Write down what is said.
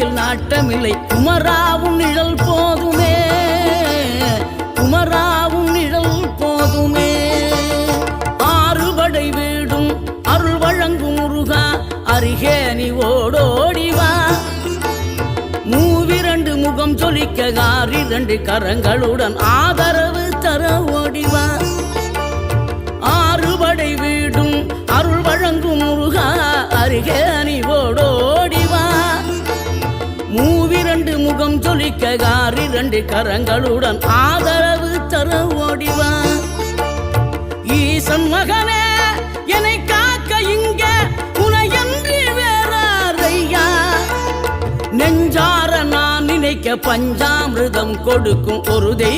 வாழ்க்கையில் நாட்டமில்லை. குமராவும் நிழல் போதுமே, குமராவும் நிழல் போதுமே. ஆறுபடை வீடும் அருள் வழங்கும் முருகா, அருகே நீ ஓடோடிவா. மூவிரண்டு முகம் சொலிக்க ஆறிரண்டு கரங்களுடன் ஆதரவு தர ஓடிவா. ஆறுபடை வீடும் அருள் வழங்கும் முருகா, அருகே நீ ஓடோடிவா. மூவிரண்டு முகம் சொலிக்க ஆறிரண்டு கரங்களுடன் ஆதரவு தர ஓடிவா. ஈசன் மகனே என்னை காக்க இங்க உனையன்றி வேறாரையா. நெஞ்சார நான் நினைக்க பஞ்சாமிர்தம் கொடுக்கும் ஒரு தெய்வம்